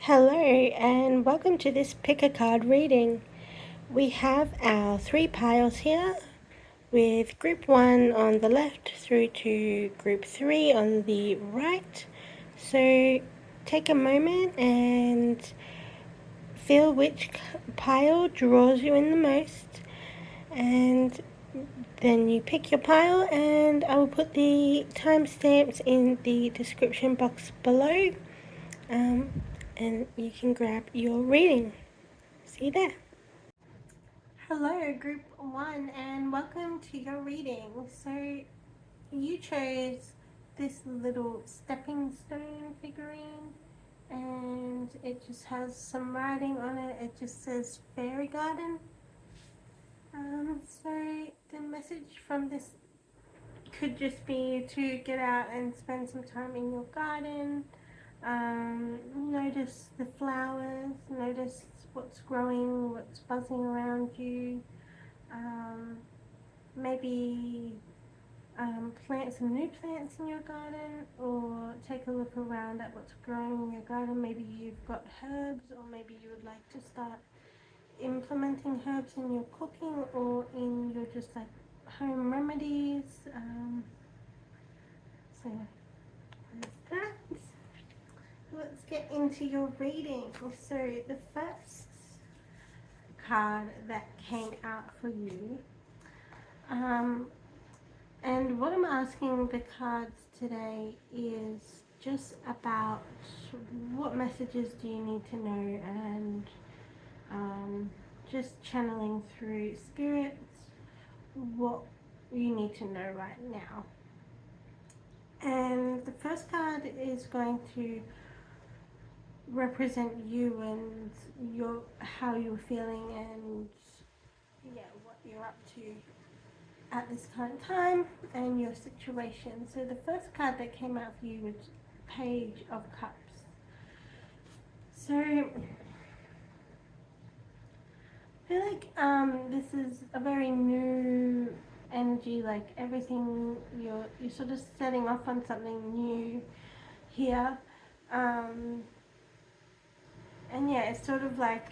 Hello and welcome to this pick a card reading. We have our three piles here with group 1 on the left through to group 3 on the right. So take a moment and feel which pile draws you in the most, and then you pick your pile, and I will put the timestamps in the description box below. And you can grab your reading. See you there. Hello, group 1, and welcome to your reading. So, you chose this little stepping stone figurine, and it just has some writing on it. It just says Fairy Garden. So, the message from this could just be to get out and spend some time in your garden. Notice the flowers, notice what's growing, what's buzzing around you. Maybe plant some new plants in your garden, or take a look around at what's growing in your garden. Maybe you've got herbs, or maybe you would like to start implementing herbs in your cooking or in your just like home remedies. So there's that. Let's get into your reading. So the first card that came out for you, and what I'm asking the cards today is just about what messages do you need to know, and just channeling through spirits what you need to know right now. And the first card is going to represent you and your how you're feeling, and what you're up to at this current time and your situation. So the first card that came out for you was Page of Cups. So I feel like this is a very new energy, like everything you're sort of setting off on something new here. And it's sort of like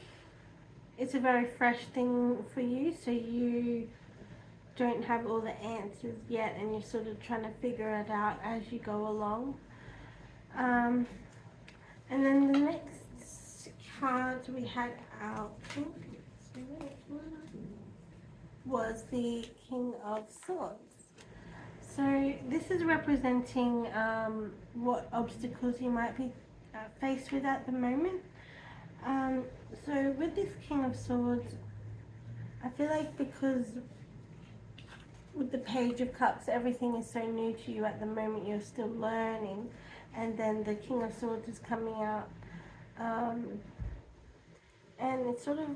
it's a very fresh thing for you, so you don't have all the answers yet, and you're sort of trying to figure it out as you go along. And then the next card we had out was the King of Swords. So this is representing what obstacles you might be faced with at the moment. So with this King of Swords, I feel like because with the Page of Cups, everything is so new to you at the moment, you're still learning, and then the King of Swords is coming out, and it's sort of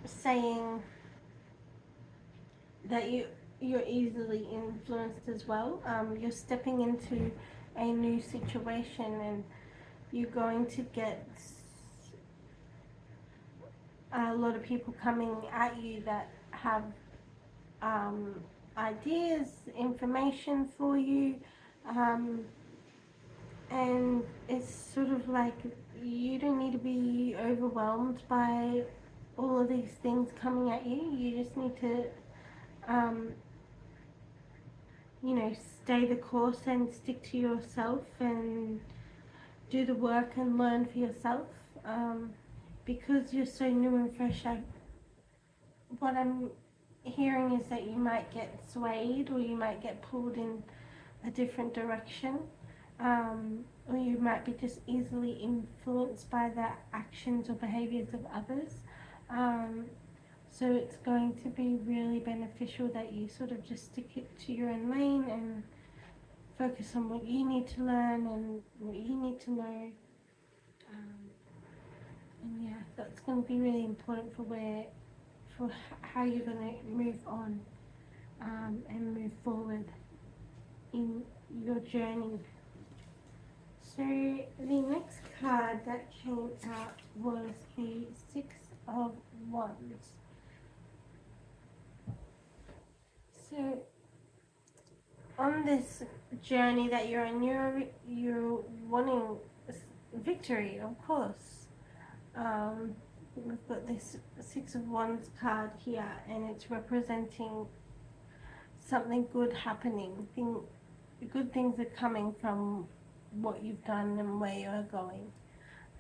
saying that you're easily influenced as well. You're stepping into a new situation, and you're going to get a lot of people coming at you that have ideas, information for you, and it's sort of like you don't need to be overwhelmed by all of these things coming at you. You just need to stay the course and stick to yourself and do the work and learn for yourself, because you're so new and fresh. What I'm hearing is that you might get swayed, or you might get pulled in a different direction, or you might be just easily influenced by the actions or behaviors of others. So it's going to be really beneficial that you sort of just stick it to your own lane and focus on what you need to learn and what you need to know. And that's going to be really important for how you're going to move on, and move forward in your journey. So the next card that came out was the Six of Wands. So on this journey that you're on, you're wanting victory, of course. We've got this Six of Wands card here, and it's representing something good happening. Good things are coming from what you've done and where you're going.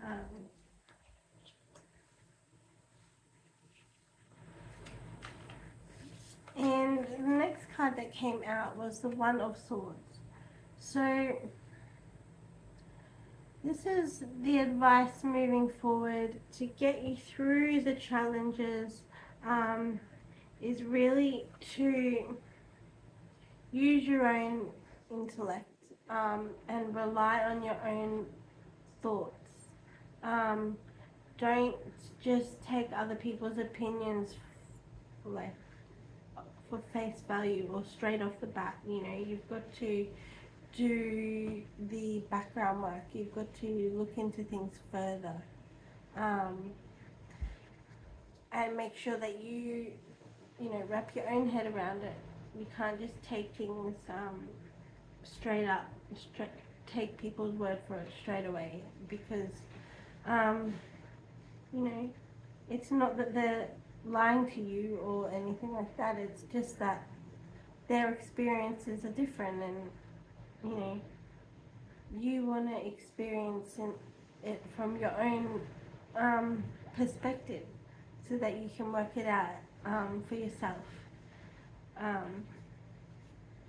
Um, and the next card that came out was the One of Swords. So this is the advice moving forward to get you through the challenges, is really to use your own intellect, and rely on your own thoughts. Um, don't just take other people's opinions like for face value or straight off the bat. You know, you've got to do the background work. You've got to look into things further, and make sure that you know, wrap your own head around it. You can't just take things straight up, take people's word for it straight away, because you know, it's not that they're lying to you or anything like that. It's just that their experiences are different, and you know, you want to experience it from your own perspective, so that you can work it out for yourself.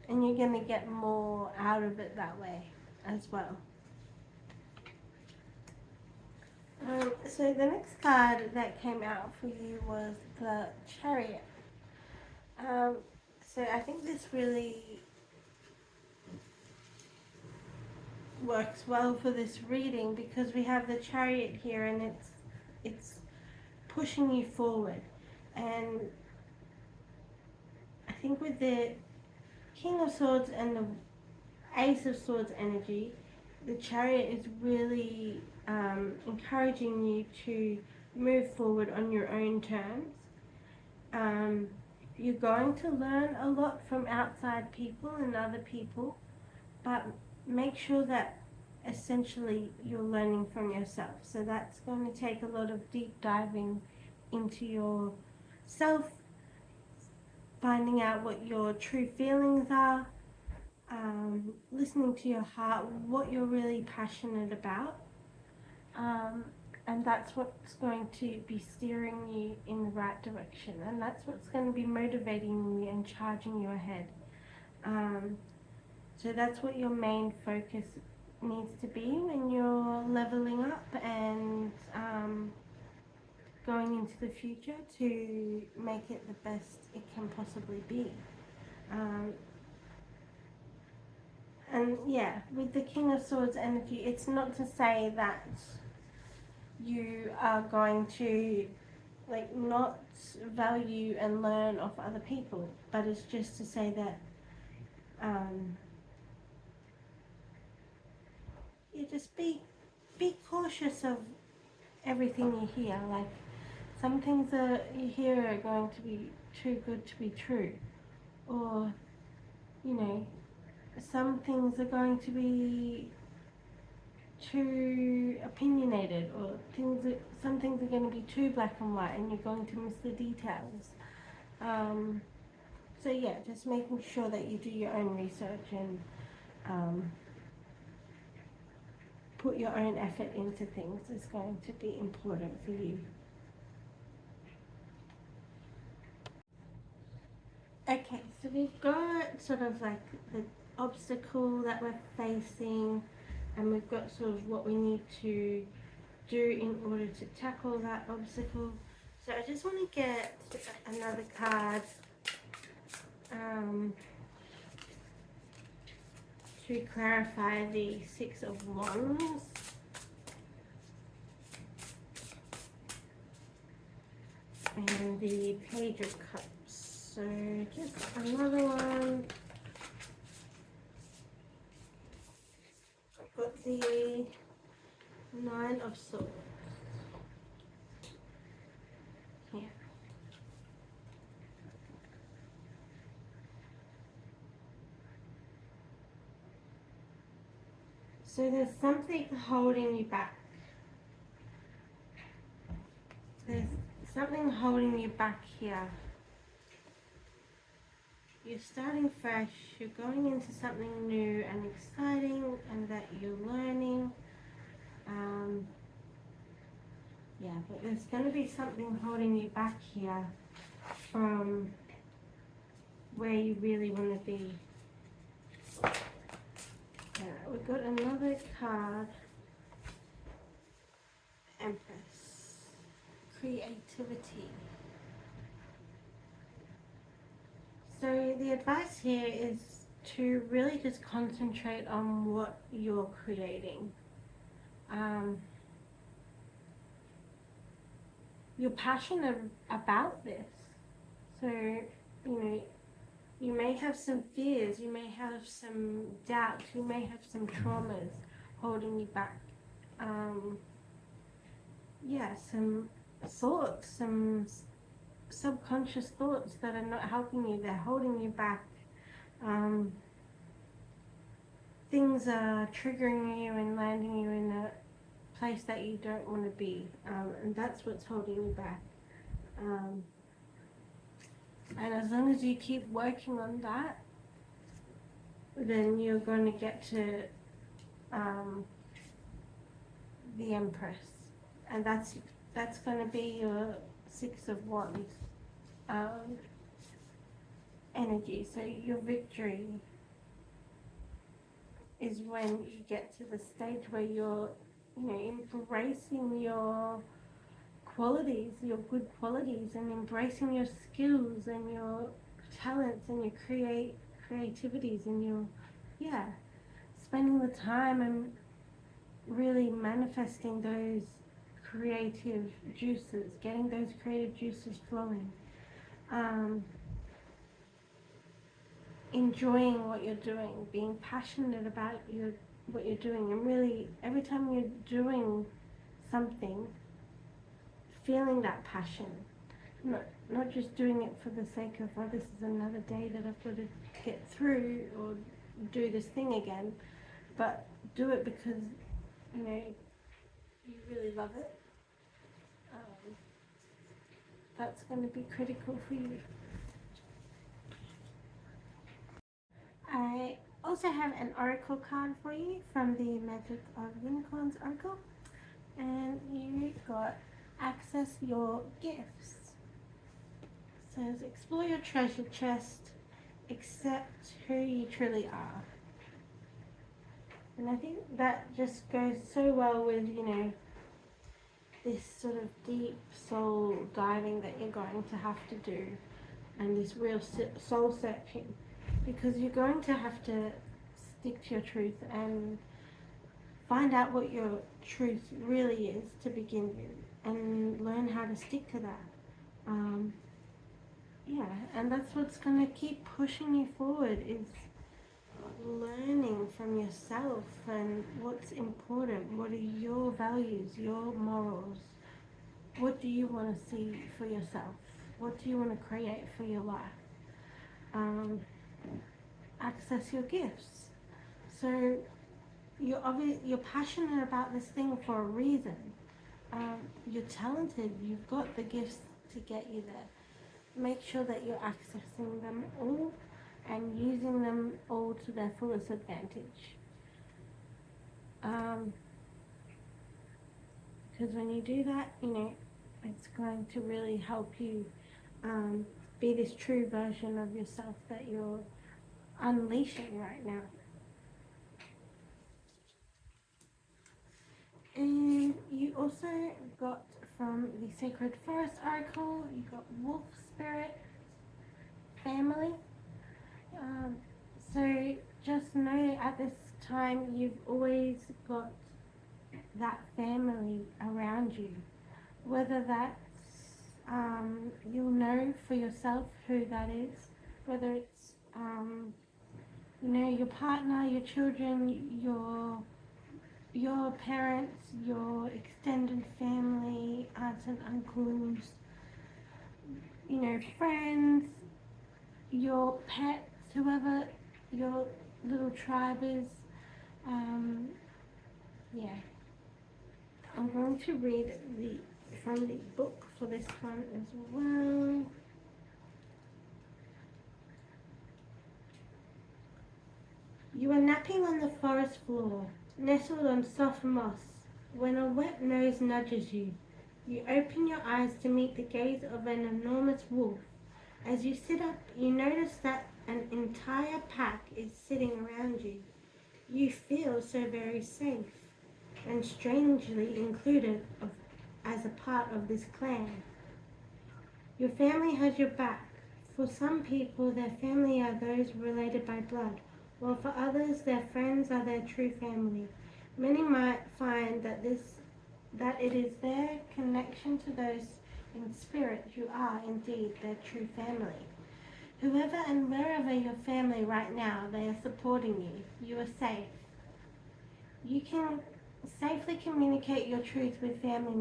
And you're going to get more out of it that way as well. So the next card that came out for you was the Chariot. So I think this really works well for this reading, because we have the Chariot here, and it's pushing you forward. And I think with the King of Swords and the Ace of Swords energy, the Chariot is really encouraging you to move forward on your own terms. You're going to learn a lot from outside people and other people, but make sure that essentially you're learning from yourself. So that's going to take a lot of deep diving into yourself, finding out what your true feelings are, listening to your heart, what you're really passionate about, and that's what's going to be steering you in the right direction, and that's what's going to be motivating you and charging you ahead. So that's what your main focus needs to be when you're leveling up and going into the future, to make it the best it can possibly be. And yeah, with the King of Swords energy, it's not to say that you are going to like not value and learn off other people, but it's just to say that you just be cautious of everything you hear. Like, some things that you hear are going to be too good to be true, or you know, some things are going to be too opinionated, or some things are going to be too black and white, and you're going to miss the details. So yeah, just making sure that you do your own research, and put your own effort into things is going to be important for you. Okay, so we've got sort of like the obstacle that we're facing, and we've got sort of what we need to do in order to tackle that obstacle. So I just want to get another card to clarify the Six of Wands. And the Page of Cups. So just another one. I've got the Nine of Swords here. So there's something holding you back. there's something holding you back here. You're starting fresh, you're going into something new and exciting and that you're learning. Yeah, but there's going to be something holding you back here from where you really want to be. We've got another card, Empress, creativity. So the advice here is to really just concentrate on what you're creating. You're passionate about this, so you may have some fears, you may have some doubts, you may have some traumas holding you back. Some thoughts, some subconscious thoughts that are not helping you, they're holding you back. Things are triggering you and landing you in a place that you don't want to be, and that's what's holding you back. And as long as you keep working on that, then you're going to get to the Empress, and that's going to be your Six of Wands energy. So your victory is when you get to the stage where you're embracing your qualities, your good qualities, and embracing your skills and your talents and your creativities and your spending the time and really manifesting those creative juices, getting those creative juices flowing, enjoying what you're doing, being passionate about what you're doing, and really every time you're doing something, feeling that passion, not just doing it for the sake of, oh, this is another day that I've got to get through or do this thing again, but do it because you really love it. That's going to be critical for you. I also have an oracle card for you from the Magic of Unicorns oracle, and you got access your gifts. It says explore your treasure chest, accept who you truly are. And I think that just goes so well with this sort of deep soul diving that you're going to have to do, and this real soul searching, because you're going to have to stick to your truth and find out what your truth really is to begin with, and learn how to stick to that. And that's what's going to keep pushing you forward, is learning from yourself and what's important, what are your values, your morals, what do you want to see for yourself, what do you want to create for your life. Access your gifts. So you're passionate about this thing for a reason. You're talented, you've got the gifts to get you there. Make sure that you're accessing them all and using them all to their fullest advantage. Because when you do that, it's going to really help you be this true version of yourself that you're unleashing right now. And you also got from the Sacred Forest oracle, you got Wolf Spirit, Family. So just know at this time you've always got that family around you, whether that's you'll know for yourself who that is, whether it's your partner, your children, your parents, your extended family, aunts and uncles, friends, your pets, whoever your little tribe is. I'm going to read the from the book for this one as well. You are napping on the forest floor, nestled on soft moss, when a wet nose nudges you. You open your eyes to meet the gaze of an enormous wolf. As you sit up, you notice that an entire pack is sitting around you. You feel so very safe and strangely included as a part of this clan. Your family has your back. For some people, their family are those related by blood, while for others, their friends are their true family. Many might find that it is their connection to those in spirit who are indeed their true family. Whoever and wherever your family right now, they are supporting you. You are safe. You can safely communicate your truth with family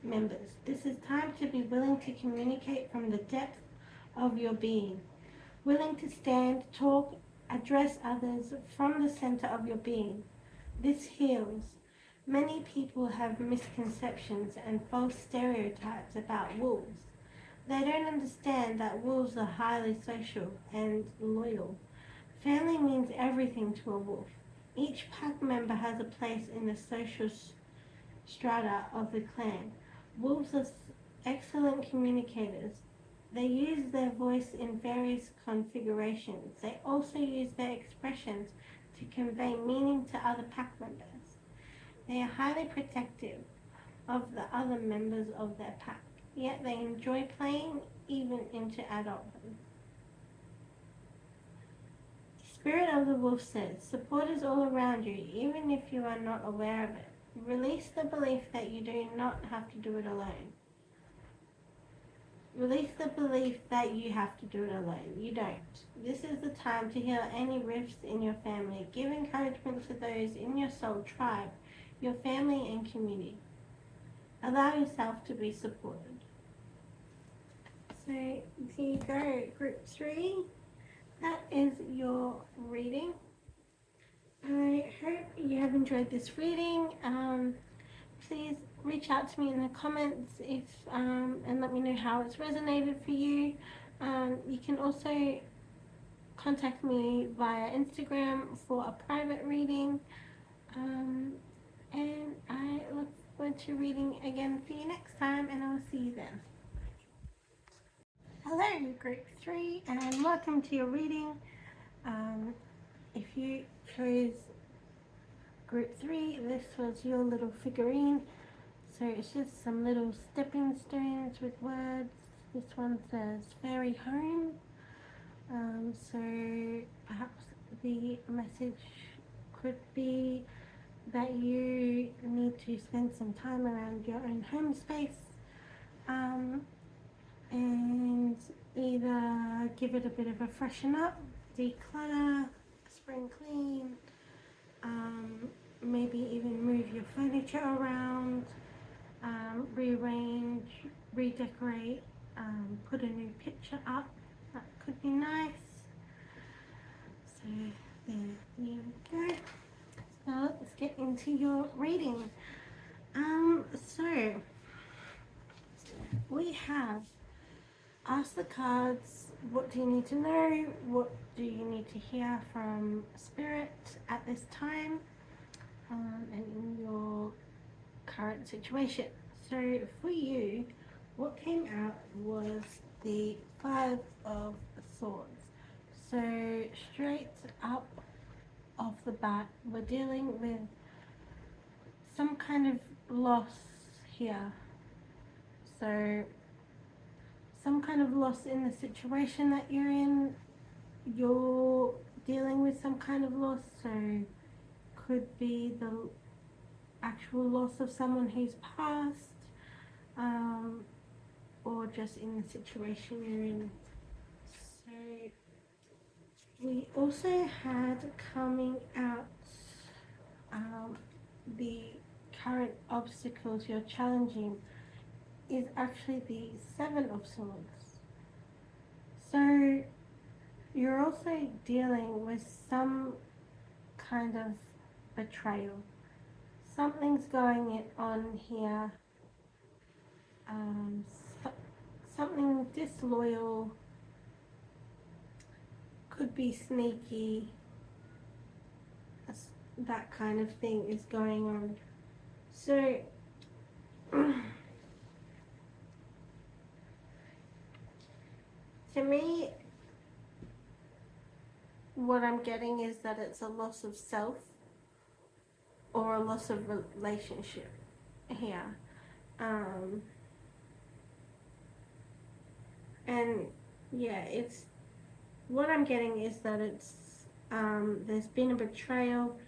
members. This is time to be willing to communicate from the depth of your being, willing to stand, talk, address others from the center of your being. This heals. Many people have misconceptions and false stereotypes about wolves. They don't understand that wolves are highly social and loyal. Family means everything to a wolf. Each pack member has a place in the social strata of the clan. Wolves are excellent communicators. They use their voice in various configurations. They also use their expressions to convey meaning to other pack members. They are highly protective of the other members of their pack, yet they enjoy playing even into adulthood. Spirit of the Wolf says, support is all around you, even if you are not aware of it. Release the belief that you do not have to do it alone. Release the belief that you have to do it alone. You don't. This is the time to heal any rifts in your family. Give encouragement to those in your soul tribe, your family and community. Allow yourself to be supported. So here you go, group 3. That is your reading. I hope you have enjoyed this reading. Please reach out to me in the comments and let me know how it's resonated for you. You can also contact me via Instagram for a private reading. And I look forward to reading again for you next time, and I'll see you then. Hello, group 3, and welcome to your reading. If you chose group 3, this was your little figurine. So it's just some little stepping stones with words. This one says Faerie home. So perhaps the message could be that you need to spend some time around your own home space and either give it a bit of a freshen up, declutter, spring clean, maybe even move your furniture around, rearrange, redecorate, put a new picture up. That could be nice. So there you go. Now let's get into your reading. So we have asked the cards, what do you need to know? What do you need to hear from Spirit at this time? And in your current situation. So for you, what came out was the 5 of Swords. So straight up off the bat, we're dealing with some kind of loss here. So some kind of loss in the situation that you're in. You're dealing with some kind of loss, so could be the actual loss of someone who's passed, or just in the situation you're in. So we also had coming out the current obstacles you're challenging is actually the 7 of Swords. So you're also dealing with some kind of betrayal. Something's going on here something disloyal, could be sneaky, that kind of thing is going on. So to me, what I'm getting is that it's a loss of self or a loss of relationship here. And yeah, it's what I'm getting is that it's there's been a betrayal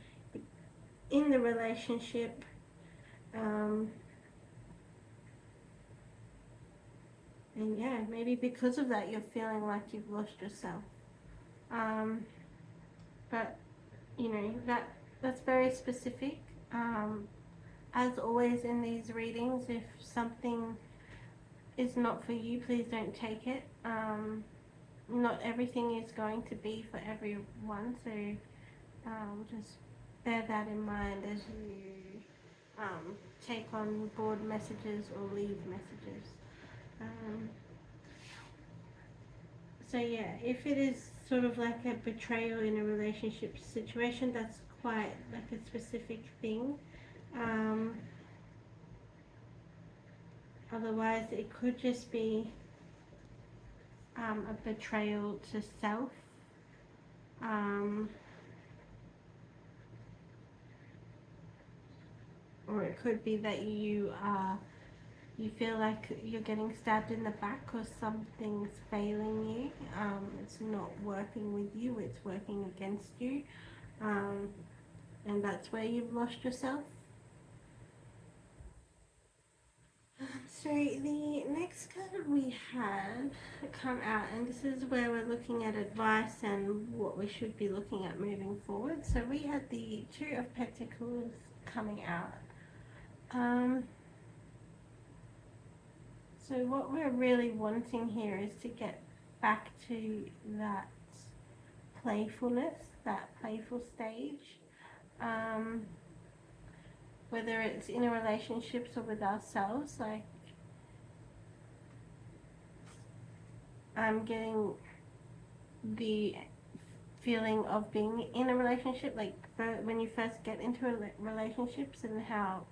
in the relationship. And yeah, maybe because of that, you're feeling like you've lost yourself. But you know that's very specific. As always in these readings, if something is not for you, please don't take it. Not everything is going to be for everyone, so just bear that in mind as you take on board messages or leave messages. So yeah, if it is sort of like a betrayal in a relationship situation, that's quite like a specific thing. Otherwise, it could just be a betrayal to self. Or it could be that you feel like you're getting stabbed in the back or something's failing you. It's not working with you, it's working against you. And that's where you've lost yourself. So the next card we had come out, and this is where we're looking at advice and what we should be looking at moving forward. So we had the Two of Pentacles coming out. So what we're really wanting here is to get back to that playfulness, that playful stage. Whether it's in a relationships or with ourselves, like I'm getting the feeling of being in a relationship, like when you first get into relationships and how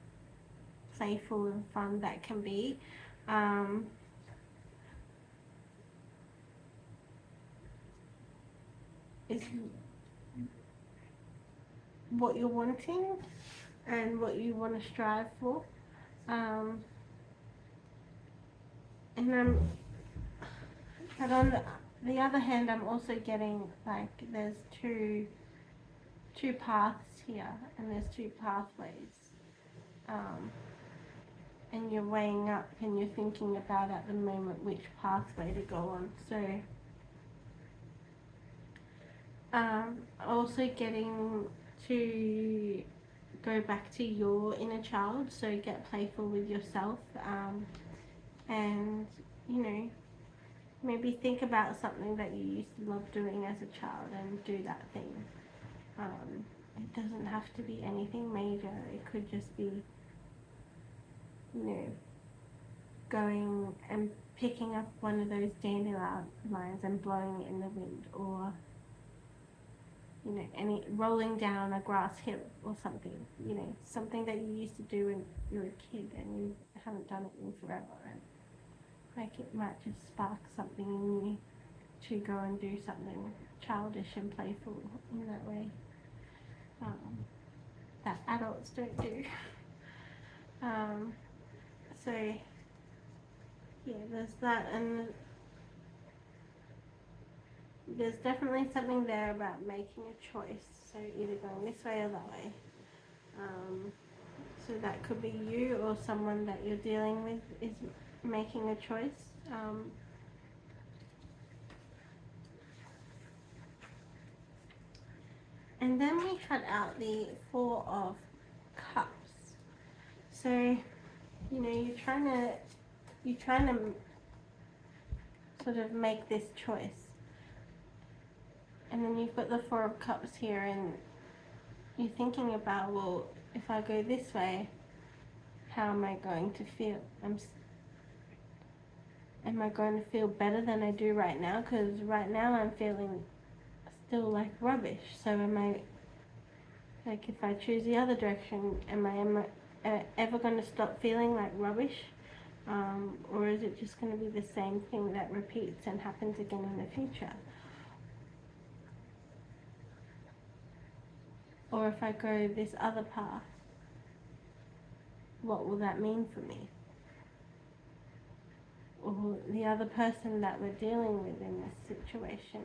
playful and fun that can be. Is what you're wanting and what you want to strive for. But on the other hand, I'm also getting like there's two paths here, and there's two pathways. And you're weighing up and you're thinking about at the moment which pathway to go on. So also getting to go back to your inner child, so get playful with yourself, and you know, maybe think about something that you used to love doing as a child and do that thing. It doesn't have to be anything major. It could just be, you know, going and picking up one of those dandelions and blowing it in the wind, or you know, rolling down a grass hill or something. You know, something that you used to do when you were a kid and you haven't done it in forever, and like it might just spark something in you to go and do something childish and playful in that way, that adults don't do. So yeah, there's that, and there's definitely something there about making a choice, so either going this way or that way. So that could be you or someone that you're dealing with is making a choice. And then we had out the Four of Cups. So, you know, you're trying to sort of make this choice. And then you've got the Four of Cups here, and you're thinking about, well, if I go this way, how am I going to feel? am I going to feel better than I do right now? Because right now I'm feeling still like rubbish. So am I, like, if I choose the other direction, am I ever going to stop feeling like rubbish? Or is it just going to be the same thing that repeats and happens again in the future? Or if I go this other path, what will that mean for me? Or the other person that we're dealing with in this situation,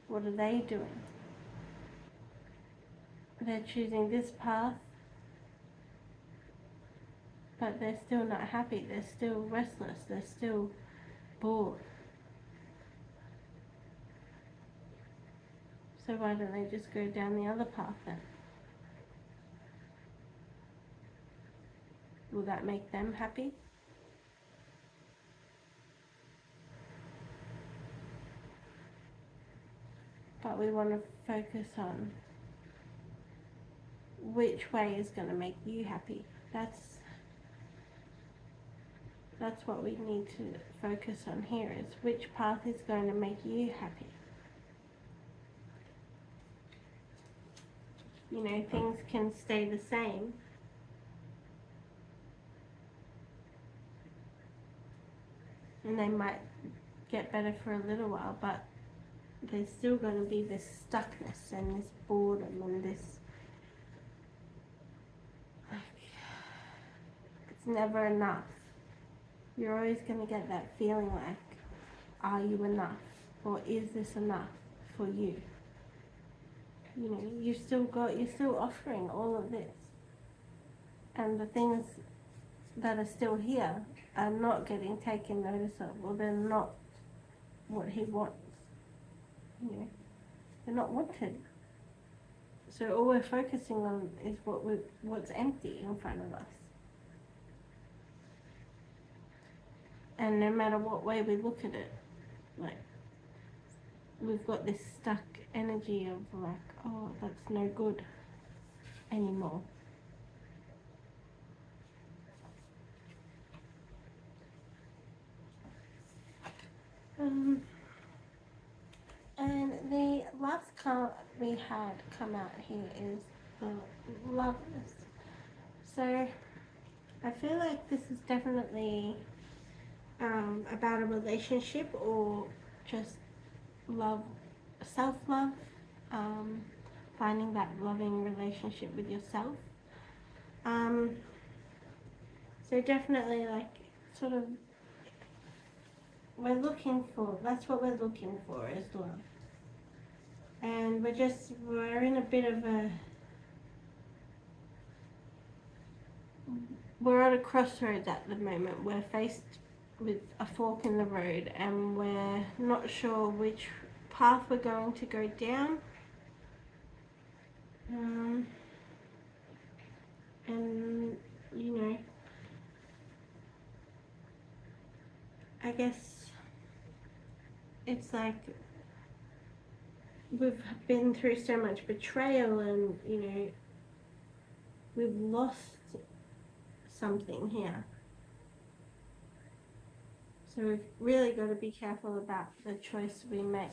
what are they doing? They're choosing this path, but they're still not happy, they're still restless, they're still bored. So why don't they just go down the other path then? Will that make them happy? But we want to focus on which way is going to make you happy. That's what we need to focus on here, is which path is going to make you happy. You know, things can stay the same, and they might get better for a little while, but there's still going to be this stuckness and this boredom and this, like, it's never enough. You're always going to get that feeling like, are you enough? Or is this enough for you? You know, you're still offering all of this. And the things that are still here are not getting taken notice of, or they're not what he wants. You know, they're not wanted. So all we're focusing on is what's empty in front of us. And no matter what way we look at it, like, we've got this stuck energy of like, oh, that's no good anymore. And the last card we had come out here is the Lovers. So I feel like this is definitely about a relationship, or just love, self-love, finding that loving relationship with yourself. So definitely, like, sort of, that's what we're looking for, is love. And we're in a bit of we're at a crossroads at the moment. We're faced with a fork in the road, and we're not sure which path we're going to go down. And, you know, I guess it's like we've been through so much betrayal, and, you know, we've lost something here. So we've really got to be careful about the choice we make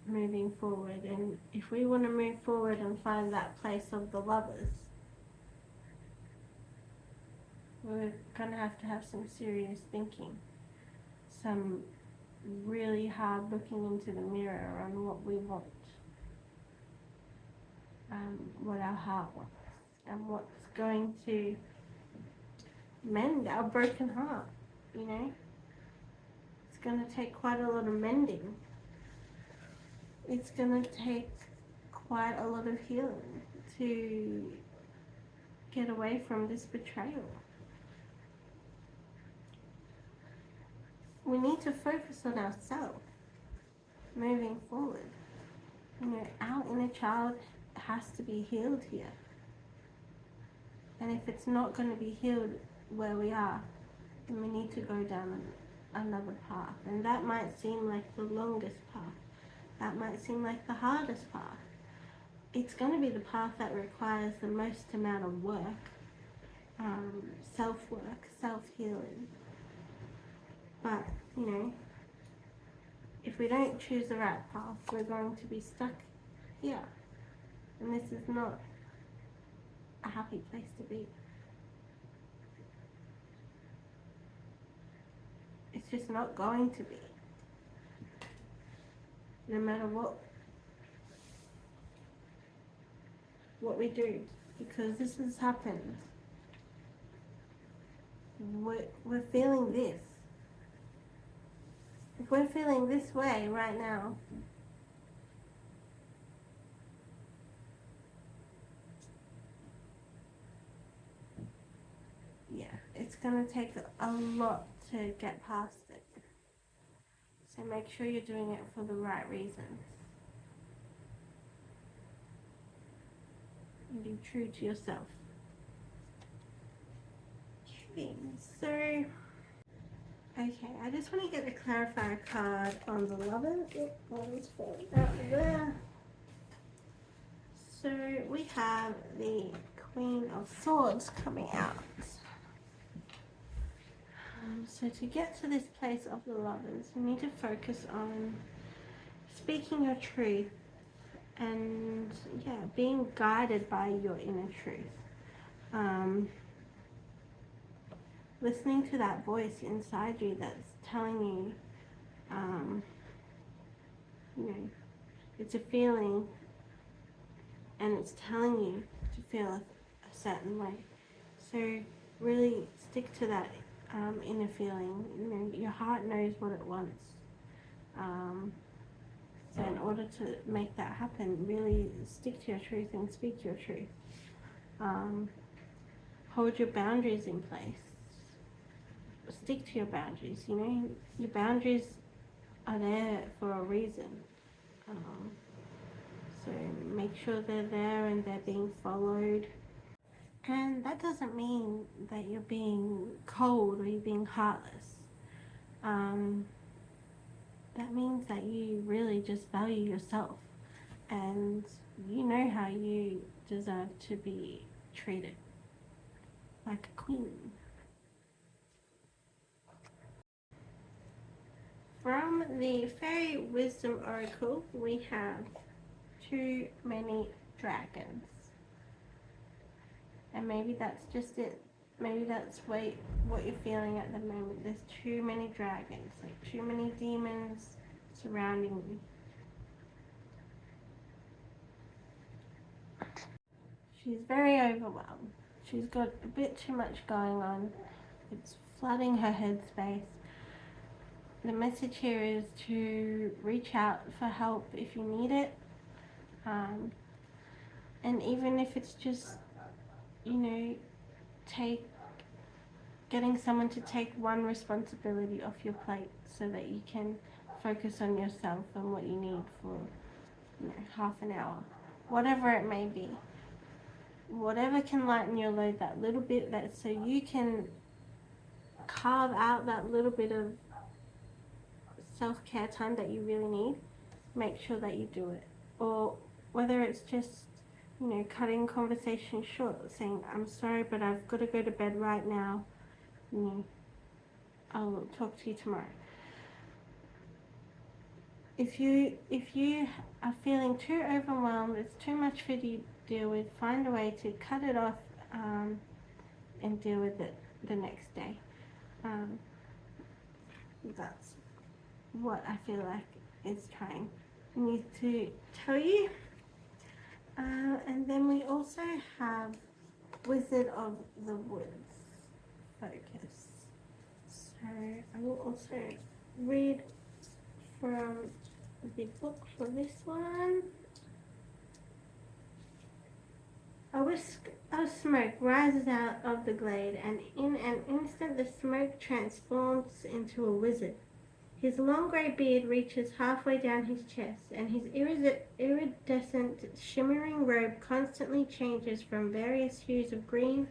moving forward. And if we want to move forward and find that place of the Lovers, we're going to have some serious thinking, some really hard looking into the mirror on what we want, what our heart wants, and what's going to mend our broken heart. You know, it's going to take quite a lot of mending. It's going to take quite a lot of healing to get away from this betrayal. We need to focus on ourselves moving forward. You know, our inner child has to be healed here. And if it's not going to be healed where we are, then we need to go down another path. And that might seem like the longest path. That might seem like the hardest path. It's going to be the path that requires the most amount of work, self-work, self-healing. But, you know, if we don't choose the right path, we're going to be stuck here. And this is not a happy place to be. It's just not going to be. No matter what we do, because this has happened. We're feeling this. If we're feeling this way right now, yeah, it's going to take a lot to get past it. So make sure you're doing it for the right reasons. And be true to yourself. Okay, so I just want to get the clarifier card on the lovers. One's falling out there. So we have the Queen of Swords coming out. So to get to this place of the lovers, you need to focus on speaking your truth and being guided by your inner truth. Listening to that voice inside you that's telling you, it's a feeling and it's telling you to feel a certain way. So really stick to that inner feeling. Your heart knows what it wants. So in order to make that happen, really stick to your truth and speak your truth. Hold your boundaries in place. Stick to your boundaries. Your boundaries are there for a reason. So make sure they're there and they're being followed. And that doesn't mean that you're being cold or you're being heartless. That means that you really just value yourself and you know how you deserve to be treated like a queen. From the Fairy Wisdom Oracle, we have too many dragons. And maybe that's just it. Maybe that's what you're feeling at the moment. There's too many dragons, like too many demons surrounding you. She's very overwhelmed. She's got a bit too much going on. It's flooding her headspace. The message here is to reach out for help if you need it. And even if it's just, getting someone to take one responsibility off your plate so that you can focus on yourself and what you need for half an hour, whatever it may be. Whatever can lighten your load that little bit, that so you can carve out that little bit of self-care time that you really need, make sure that you do it. Or whether it's just cutting conversation short, saying, I'm sorry, but I've got to go to bed right now. I'll talk to you tomorrow. If you are feeling too overwhelmed, it's too much for you to deal with, find a way to cut it off and deal with it the next day. That's what I feel like is trying me to tell you. And then we also have Wizard of the Woods focus. So I will also read from the book for this one. A whisk of smoke rises out of the glade, and in an instant the smoke transforms into a wizard. His long grey beard reaches halfway down his chest, and his iridescent, shimmering robe constantly changes from various hues of green,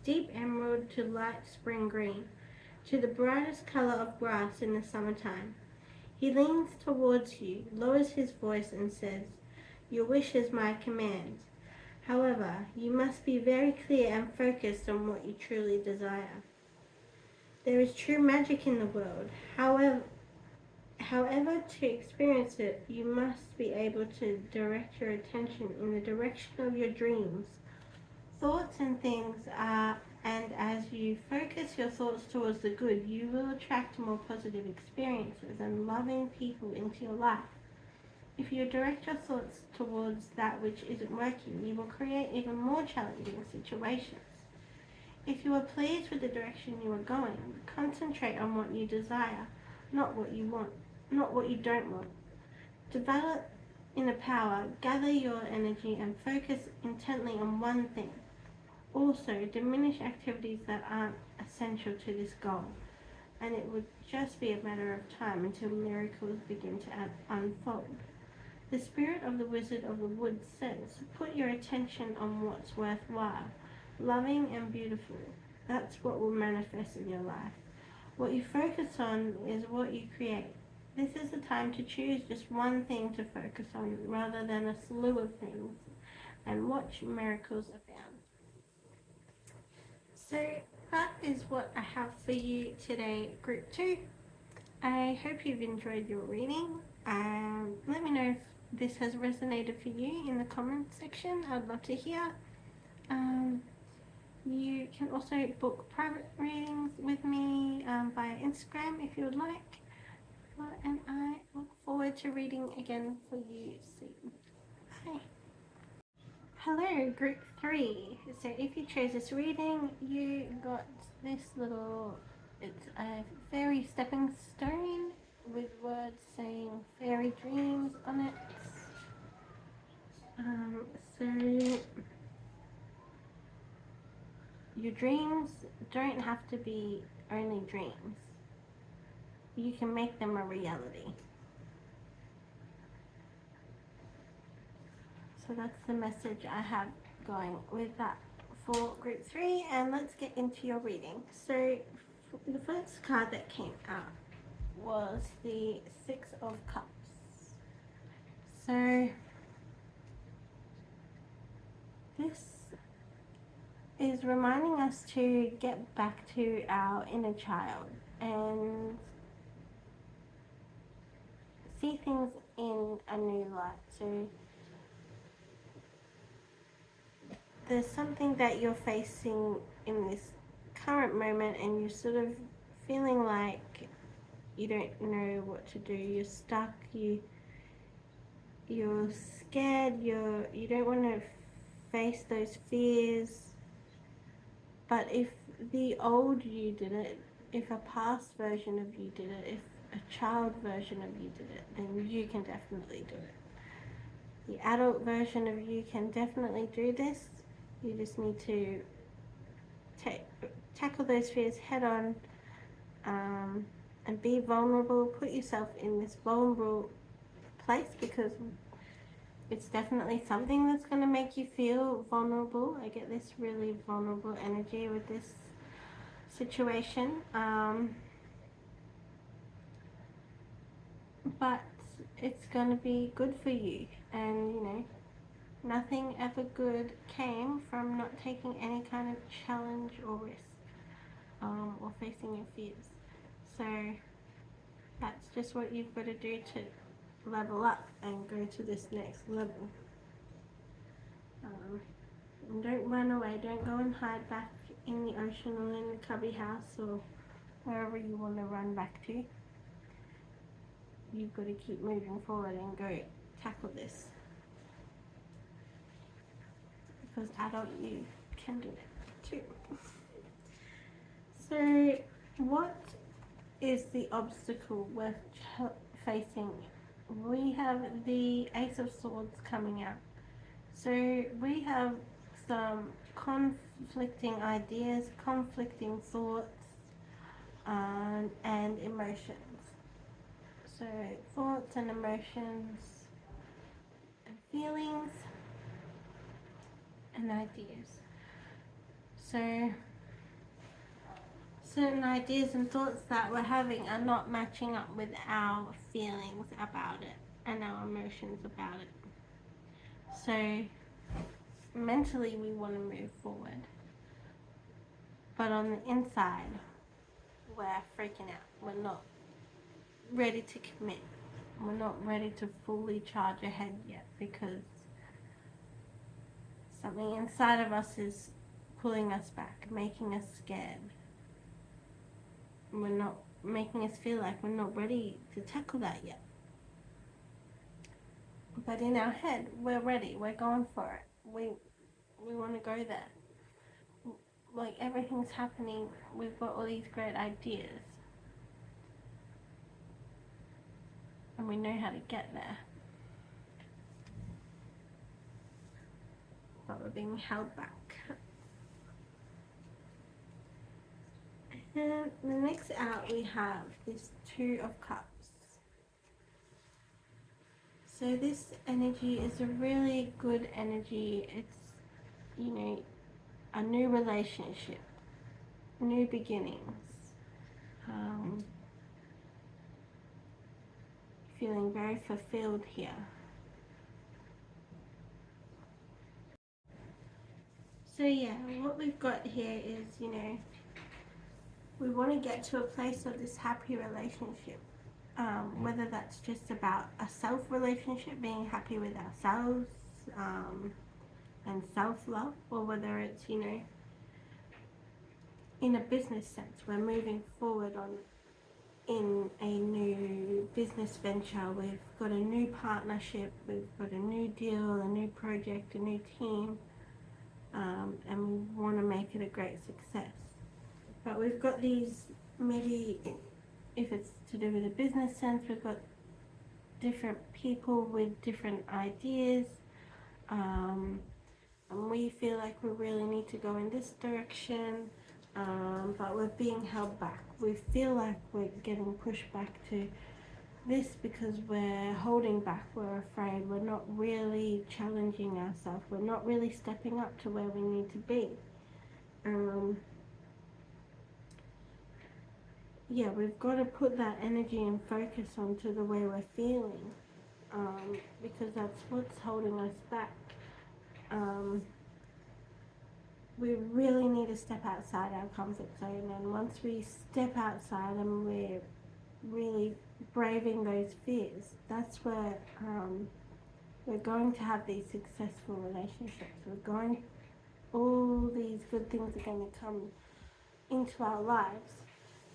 deep emerald to light spring green, to the brightest colour of grass in the summertime. He leans towards you, lowers his voice, and says, "Your wish is my command. However, you must be very clear and focused on what you truly desire." There is true magic in the world. However, to experience it, you must be able to direct your attention in the direction of your dreams, thoughts, and things are. And as you focus your thoughts towards the good, you will attract more positive experiences and loving people into your life. If you direct your thoughts towards that which isn't working, you will create even more challenging situations. If you are pleased with the direction you are going, concentrate on what you desire, not what you want, not what you don't want. Develop inner power, gather your energy, and focus intently on one thing. Also, diminish activities that aren't essential to this goal, and it would just be a matter of time until miracles begin to unfold. The spirit of the Wizard of the Woods says, put your attention on what's worthwhile, loving and beautiful. That's what will manifest in your life. What you focus on is what you create. This is the time to choose just one thing to focus on rather than a slew of things, and watch miracles abound. So that is what I have for you today, Group 2. I hope you've enjoyed your reading. Let me know if this has resonated for you in the comments section. I'd love to hear. You can also book private readings with me via Instagram if you would like. And I look forward to reading again for you soon. Bye. Hello, Group 3. So if you chose this reading, you got this little, it's a fairy stepping stone with words saying fairy dreams on it. So your dreams don't have to be only dreams. You can make them a reality. So that's the message I have going with that for Group 3, and let's get into your reading. So the first card that came out was the Six of Cups. So this is reminding us to get back to our inner child and see things in a new light. So there's something that you're facing in this current moment and you're sort of feeling like you don't know what to do, you're stuck, you're scared, you don't want to face those fears. But if the old you did it, if a past version of you did it, if a child version of you did it, then you can definitely do it. The adult version of you can definitely do this. You just need to tackle those fears head on, and be vulnerable. Put yourself in this vulnerable place because it's definitely something that's going to make you feel vulnerable. I get this really vulnerable energy with this situation. But it's going to be good for you, and you know, nothing ever good came from not taking any kind of challenge or risk, or facing your fears. So that's just what you've got to do to level up and go to this next level. And don't run away, don't go and hide back in the ocean or in the cubby house or wherever you want to run back to. You've got to keep moving forward and go tackle this, because adult you can do it too. So what is the obstacle we're facing? We have the Ace of Swords coming out. So we have some conflicting ideas, conflicting thoughts, and emotions. So thoughts and emotions and feelings and ideas. So certain ideas and thoughts that we're having are not matching up with our feelings about it and our emotions about it. So mentally we want to move forward, but on the inside we're freaking out. We're not ready to commit. We're not ready to fully charge ahead yet because something inside of us is pulling us back, making us scared. We're not making us feel like we're not ready to tackle that yet. But in our head, we're ready. We're going for it. We want to go there. Like everything's happening. We've got all these great ideas. And we know how to get there. But we're being held back. And the next out we have this Two of Cups. So this energy is a really good energy. It's, you know, a new relationship, new beginnings. Feeling very fulfilled here. So yeah, what we've got here is, you know, we want to get to a place of this happy relationship. Whether that's just about a self relationship, being happy with ourselves, and self-love, or whether it's, you know, in a business sense, we're moving forward in a new business venture. We've got a new partnership, we've got a new deal, a new project, a new team, and we want to make it a great success. But we've got these, maybe if it's to do with a business sense, we've got different people with different ideas, and we feel like we really need to go in this direction, but we're being held back. We feel like we're getting pushed back to this because we're holding back, we're afraid, we're not really challenging ourselves, we're not really stepping up to where we need to be. Yeah, we've got to put that energy and focus onto the way we're feeling, because that's what's holding us back. We really need to step outside our comfort zone, and once we step outside and we're really braving those fears, that's where we're going to have these successful relationships. All these good things are going to come into our lives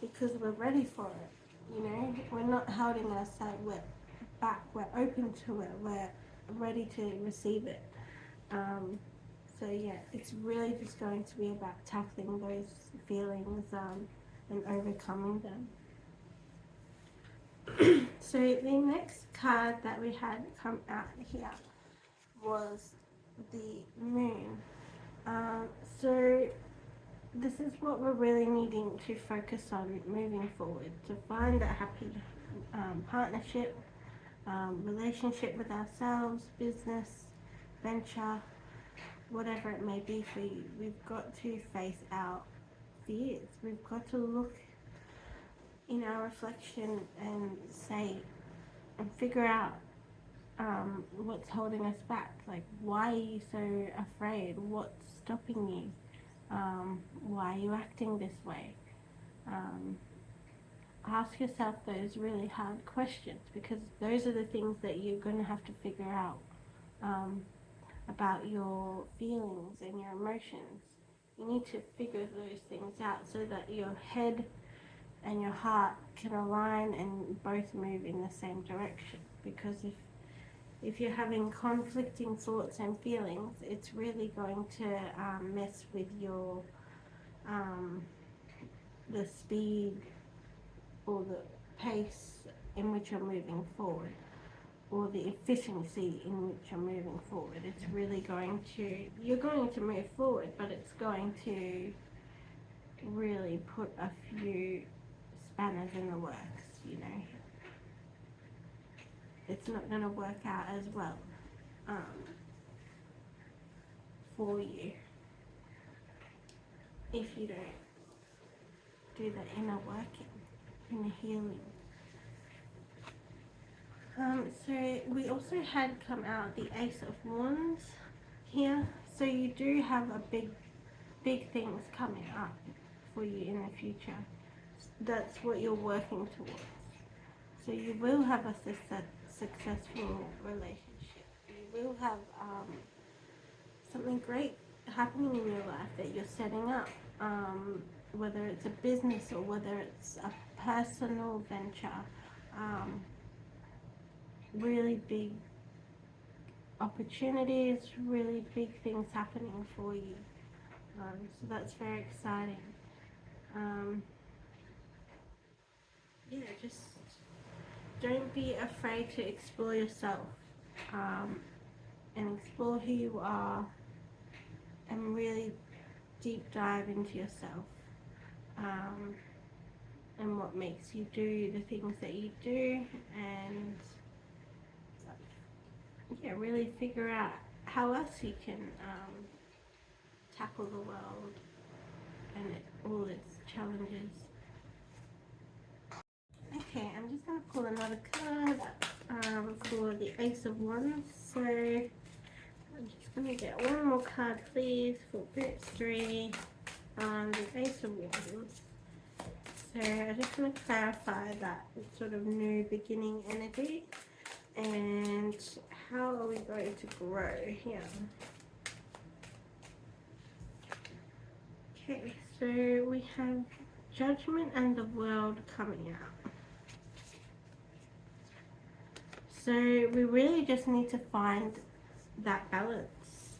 because we're ready for it. You know, we're not holding ourselves back, we're open to it, we're ready to receive it. So yeah, it's really just going to be about tackling those feelings and overcoming them. So the next card that we had come out here was the Moon. So this is what we're really needing to focus on moving forward, to find a happy partnership, relationship with ourselves, business, venture, whatever it may be for you. We've got to face our fears. We've got to look in our reflection and say and figure out what's holding us back. Like, why are you so afraid? What's stopping you? Why are you acting this way? Ask yourself those really hard questions, because those are the things that you're going to have to figure out about your feelings and your emotions. You need to figure those things out so that your head and your heart can align and both move in the same direction. Because if you're having conflicting thoughts and feelings, it's really going to mess with your the speed or the pace in which you're moving forward, or the efficiency in which you're moving forward. It's really you're going to move forward, but it's going to really put a few spanners in the works, you know. It's not going to work out as well for you if you don't do the inner working, inner healing. So we also had come out the Ace of Wands here. So you do have a big things coming up for you in the future. that's what you're working towards. So you will have a successful relationship. You will have something great happening in your life that you're setting up, whether it's a business or whether it's a personal venture. Really big opportunities, really big things happening for you. So that's very exciting. Yeah, just don't be afraid to explore yourself, and explore who you are, and really deep dive into yourself, and what makes you do the things that you do, and yeah, really figure out how else you can tackle the world and all its challenges. Okay, I'm just going to pull another card for the Ace of Wands. So I'm just going to get one more card, please, for group 3 on the Ace of Wands. So I just want to clarify that sort of new beginning energy, and how are we going to grow here? Okay, so we have Judgment and the World coming out. So we really just need to find that balance.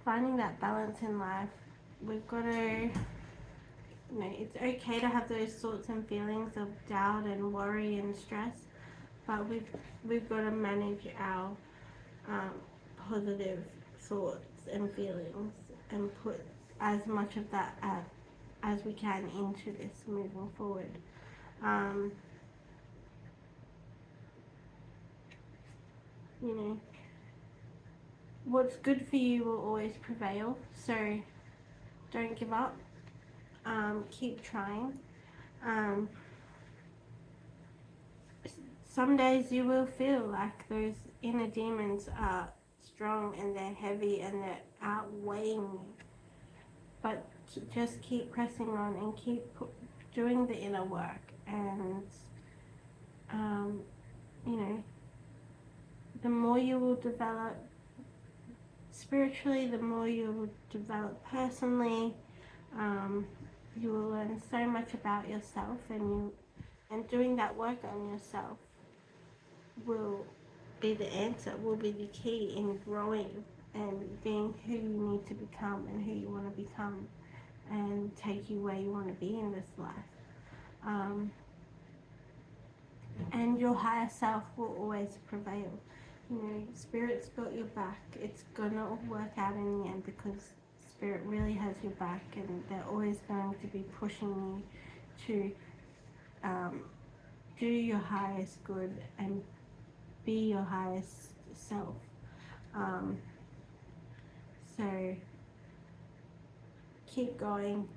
Finding that balance in life, we've got to, it's okay to have those thoughts and feelings of doubt and worry and stress, but we've got to manage our positive thoughts and feelings and put as much of that as we can into this moving forward. What's good for you will always prevail, so don't give up. Keep trying. Some days you will feel like those inner demons are strong and they're heavy and they're outweighing you, but just keep pressing on and keep doing the inner work, and the more you will develop spiritually, the more you will develop personally. You will learn so much about yourself, and doing that work on yourself will be the answer, will be the key in growing and being who you need to become and who you want to become, and take you where you want to be in this life. And your higher self will always prevail. Spirit's got your back. It's gonna work out in the end, because Spirit really has your back, and they're always going to be pushing you to do your highest good and be your highest self. So keep going.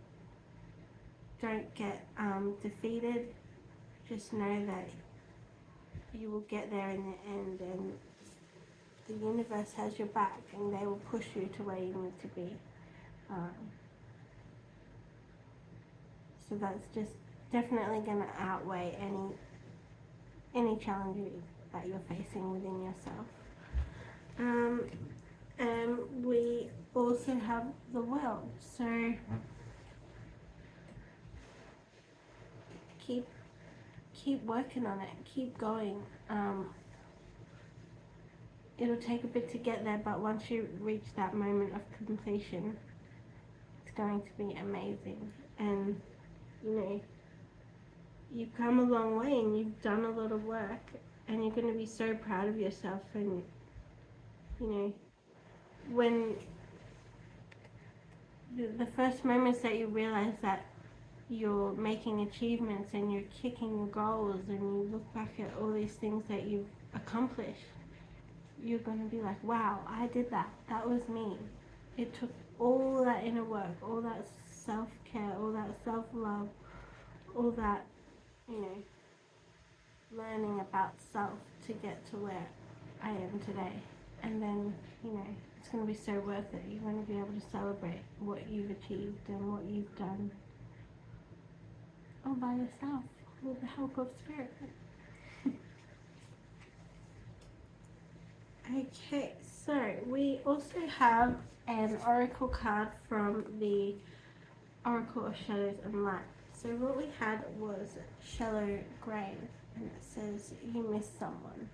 Don't get defeated. Just know that you will get there in the end, and the universe has your back, and they will push you to where you need to be. So that's just definitely going to outweigh any challenges that you're facing within yourself. And we also have the world. So keep working on it. Keep going. It'll take a bit to get there, but once you reach that moment of completion, it's going to be amazing. And you've come a long way, and you've done a lot of work, and you're going to be so proud of yourself. And when the first moments that you realize that you're making achievements and you're kicking your goals, and you look back at all these things that you've accomplished, you're going to be like, wow, I did that. That was me. It took all that inner work, all that self-care, all that self-love, all that, learning about self to get to where I am today. and then, you know, it's going to be so worth it. You're going to be able to celebrate what you've achieved and what you've done all by yourself with the help of spirit. Okay, so we also have an oracle card from the Oracle of Shadows and Light. So what we had was Shallow Grave, and it says you miss someone.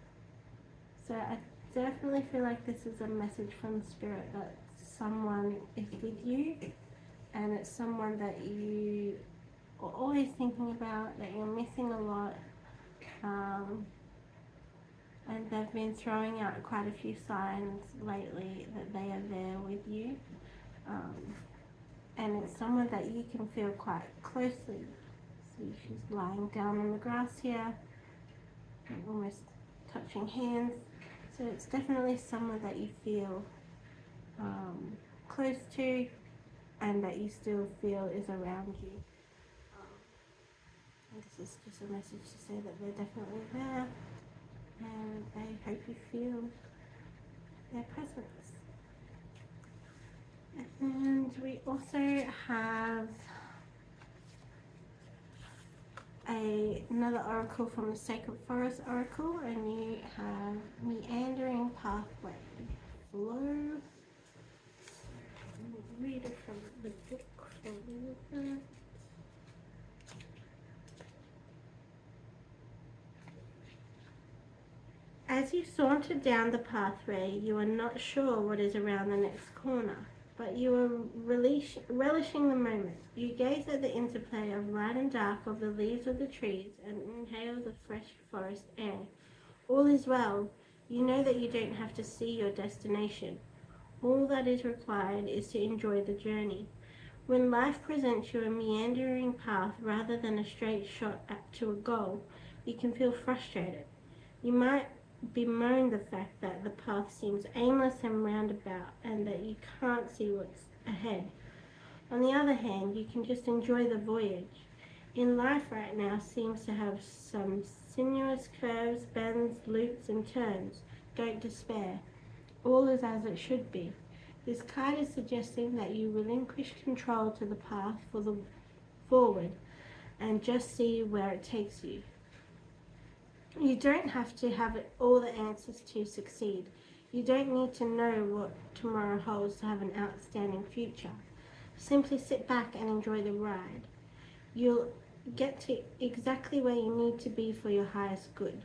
So I definitely feel like this is a message from Spirit that someone is with you, and it's someone that you are always thinking about, that you're missing a lot. And they've been throwing out quite a few signs lately that they are there with you. And it's someone that you can feel quite closely. See, she's lying down on the grass here, almost touching hands. So it's definitely someone that you feel close to, and that you still feel is around you. And this is just a message to say that they're definitely there, and I hope you feel their presence. And we also have another oracle from the Sacred Forest Oracle, and you have Meandering Pathway, Flow. Read it from the book for a little bit. As you saunter down the pathway, you are not sure what is around the next corner, but you are relishing the moment. You gaze at the interplay of light and dark of the leaves of the trees and inhale the fresh forest air. All is well. You know that you don't have to see your destination. All that is required is to enjoy the journey. When life presents you a meandering path rather than a straight shot to a goal, you can feel frustrated. You might bemoan the fact that the path seems aimless and roundabout and that you can't see what's ahead. On the other hand, you can just enjoy the voyage. In life right now seems to have some sinuous curves, bends, loops and turns. Don't despair. All is as it should be. This card is suggesting that you relinquish control to the path for the forward and just see where it takes you. You don't have to have all the answers to succeed. You don't need to know what tomorrow holds to have an outstanding future. Simply sit back and enjoy the ride. You'll get to exactly where you need to be for your highest good.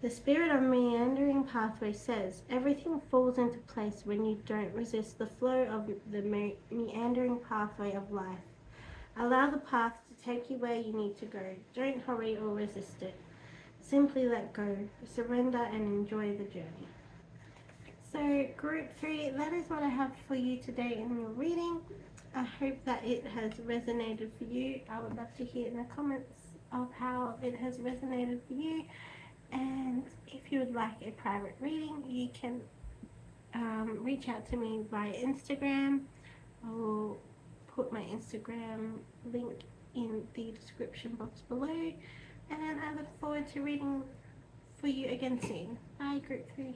The spirit of meandering pathway says everything falls into place when you don't resist the flow of the meandering pathway of life. Allow the path to take you where you need to go. Don't hurry or resist it. Simply let go, surrender and enjoy the journey. So group 3, that is what I have for you today in your reading. I hope that it has resonated for you. I would love to hear in the comments of how it has resonated for you. And if you would like a private reading, you can reach out to me via Instagram. I will put my Instagram link in the description box below. And I look forward to reading for you again soon. Bye, group 3.